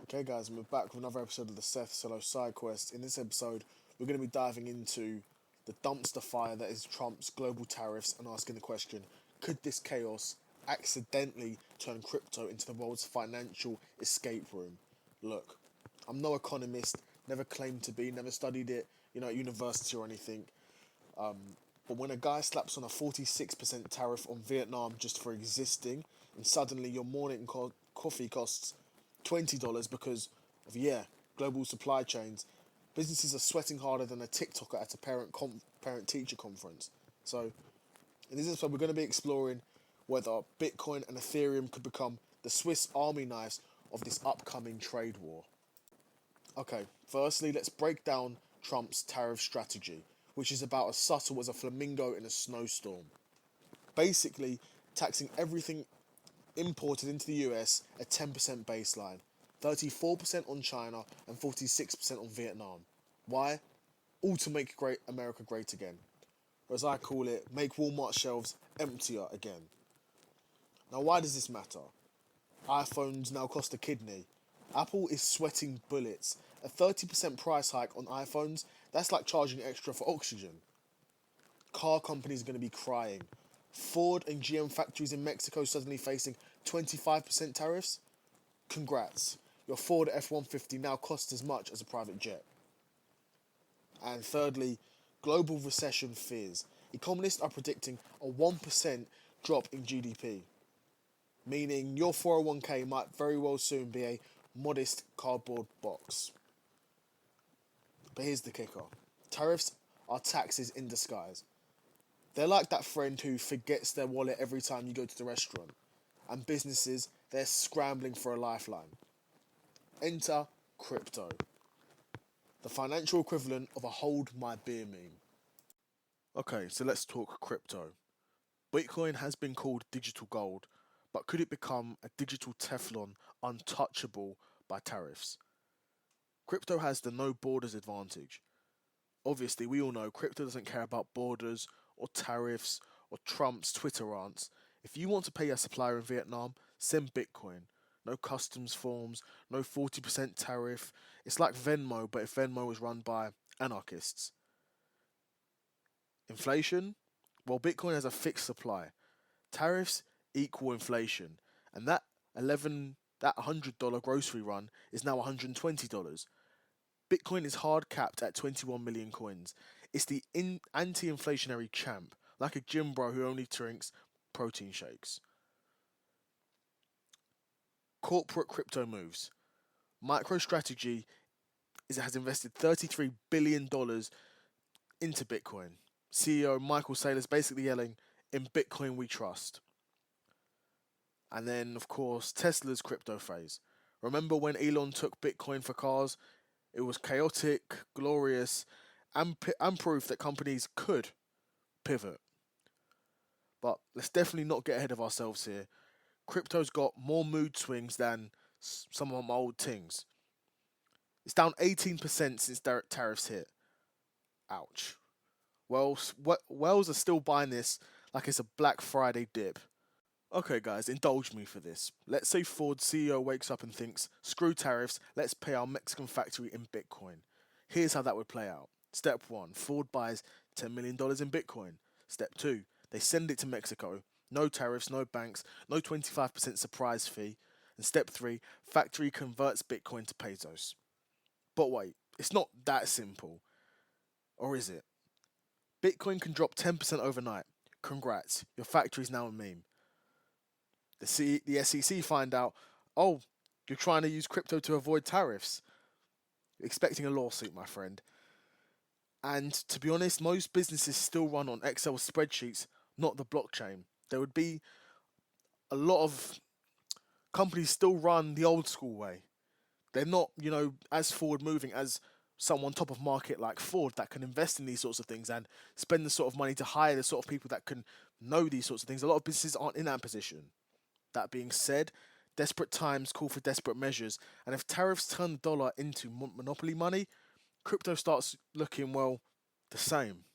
Okay, guys, and we're back with another episode of the Seth Solo Side Quest. In this episode, we're going to be diving into the dumpster fire that is Trump's global tariffs and asking the question, could this chaos accidentally turn crypto into the world's financial escape room? Look, I'm no economist, never claimed to be, never studied it, at university or anything. But when a guy slaps on a 46% tariff on Vietnam just for existing, and suddenly your morning coffee costs $20 because of, global supply chains, businesses are sweating harder than a TikToker at a parent teacher conference. So, in this episode, we're going to be exploring whether Bitcoin and Ethereum could become the Swiss Army knives of this upcoming trade war. Okay, firstly, let's break down Trump's tariff strategy, which is about as subtle as a flamingo in a snowstorm. Basically, taxing everything imported into the US at 10% baseline, 34% on China, and 46% on Vietnam. Why? All to make America great again. Or as I call it, make Walmart shelves emptier again. Now, why does this matter? iPhones now cost a kidney. Apple is sweating bullets. A 30% price hike on iPhones, that's like charging extra for oxygen. Car companies are going to be crying. Ford and GM factories in Mexico suddenly facing 25% tariffs? Congrats. Your Ford F-150 now costs as much as a private jet. And thirdly, global recession fears. Economists are predicting a 1% drop in GDP, meaning your 401k might very well soon be a modest cardboard box. But here's the kicker. Tariffs are taxes in disguise. They're like that friend who forgets their wallet every time you go to the restaurant. And businesses, they're scrambling for a lifeline. Enter crypto, the financial equivalent of a hold my beer meme. Okay, so let's talk crypto. Bitcoin has been called digital gold, but could it become a digital Teflon untouchable by tariffs? Crypto has the no borders advantage. Obviously, we all know crypto doesn't care about borders or tariffs or Trump's Twitter rants. If you want to pay a supplier in Vietnam, send Bitcoin. No customs forms, no 40% tariff. It's like Venmo, but if Venmo was run by anarchists. Inflation? Well, Bitcoin has a fixed supply. Tariffs equal inflation. And that $100 grocery run is now $120. Bitcoin is hard capped at 21 million coins. It's the anti-inflationary champ, like a gym bro who only drinks protein shakes. Corporate crypto moves. MicroStrategy has invested $33 billion into Bitcoin. CEO Michael Saylor's basically yelling, "In Bitcoin we trust." And then, of course, Tesla's crypto phase. Remember when Elon took Bitcoin for cars? It was chaotic, glorious, and proof that companies could pivot. But let's definitely not get ahead of ourselves here. Crypto's got more mood swings than some of my old things. It's down 18% since tariffs hit. Ouch. Well, whales are still buying this like it's a Black Friday dip. Okay, guys, indulge me for this. Let's say Ford CEO wakes up and thinks, screw tariffs, let's pay our Mexican factory in Bitcoin. Here's how that would play out. Step 1, Ford buys $10 million in Bitcoin. Step 2, they send it to Mexico. No tariffs, no banks, no 25% surprise fee. And step 3, factory converts Bitcoin to pesos. But wait, it's not that simple. Or is it? Bitcoin can drop 10% overnight. Congrats, your factory's now a meme. The SEC find out, oh, you're trying to use crypto to avoid tariffs. You're expecting a lawsuit, my friend. And to be honest, most businesses still run on Excel spreadsheets, not the blockchain. There would be a lot of companies still run the old school way. They're not, as forward moving as someone top of market like Ford that can invest in these sorts of things and spend the sort of money to hire the sort of people that can know these sorts of things. A lot of businesses aren't in that position. That being said, desperate times call for desperate measures, and if tariffs turn the dollar into monopoly money, crypto starts looking, well, the same.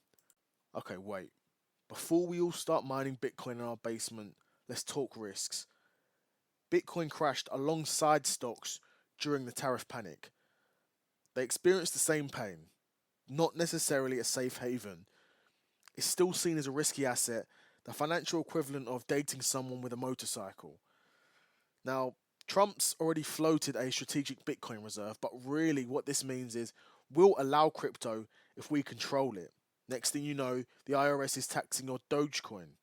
Okay, wait. Before we all start mining Bitcoin in our basement, let's talk risks. Bitcoin crashed alongside stocks during the tariff panic. They experienced the same pain, not necessarily a safe haven. It's still seen as a risky asset, the financial equivalent of dating someone with a motorcycle. Now, Trump's already floated a strategic Bitcoin reserve, but really what this means is we'll allow crypto if we control it. Next thing you know, the IRS is taxing your Dogecoin.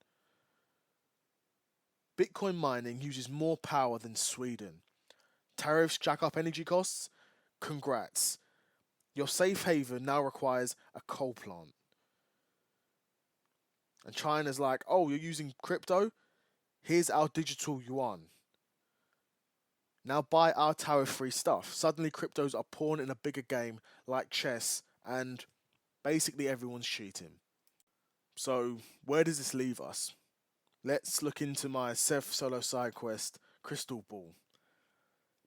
Bitcoin mining uses more power than Sweden. Tariffs jack up energy costs? Congrats. Your safe haven now requires a coal plant. And China's like, oh, you're using crypto? Here's our digital yuan. Now buy our tariff-free stuff. Suddenly cryptos are pawn in a bigger game like chess, and basically everyone's cheating. So where does this leave us? Let's look into my Seth solo side quest, Crystal Ball.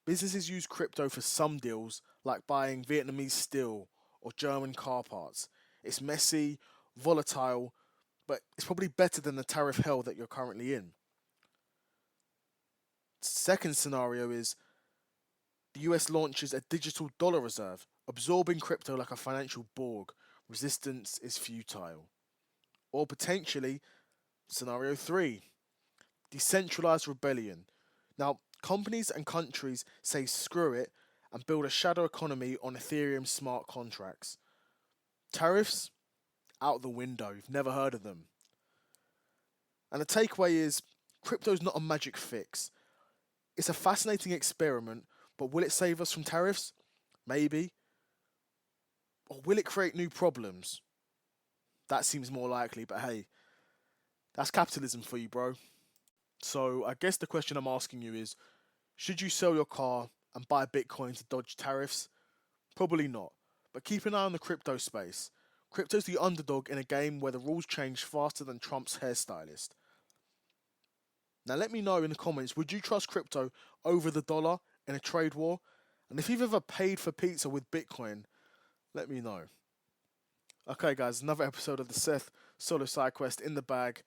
Businesses use crypto for some deals, like buying Vietnamese steel or German car parts. It's messy, volatile, but it's probably better than the tariff hell that you're currently in. Second scenario is the US launches a digital dollar reserve, absorbing crypto like a financial Borg. Resistance is futile. Or potentially, scenario 3, decentralized rebellion. Now, companies and countries say screw it and build a shadow economy on Ethereum smart contracts. Tariffs? Out the window. You've never heard of them. And the takeaway is crypto's not a magic fix. It's a fascinating experiment, but will it save us from tariffs? Maybe. Or will it create new problems? That seems more likely, but hey, that's capitalism for you, bro. So I guess the question I'm asking you is, should you sell your car and buy Bitcoin to dodge tariffs? Probably not. But keep an eye on the crypto space. Crypto's the underdog in a game where the rules change faster than Trump's hairstylist. Now let me know in the comments, would you trust crypto over the dollar in a trade war? And if you've ever paid for pizza with Bitcoin, let me know. Okay guys, another episode of the Seth solo side quest in the bag,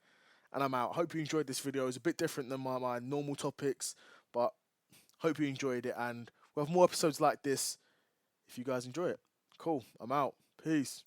and I'm out. Hope you enjoyed this video. It's a bit different than my normal topics, but hope you enjoyed it, and we'll have more episodes like this if you guys enjoy it. Cool, I'm out. Peace.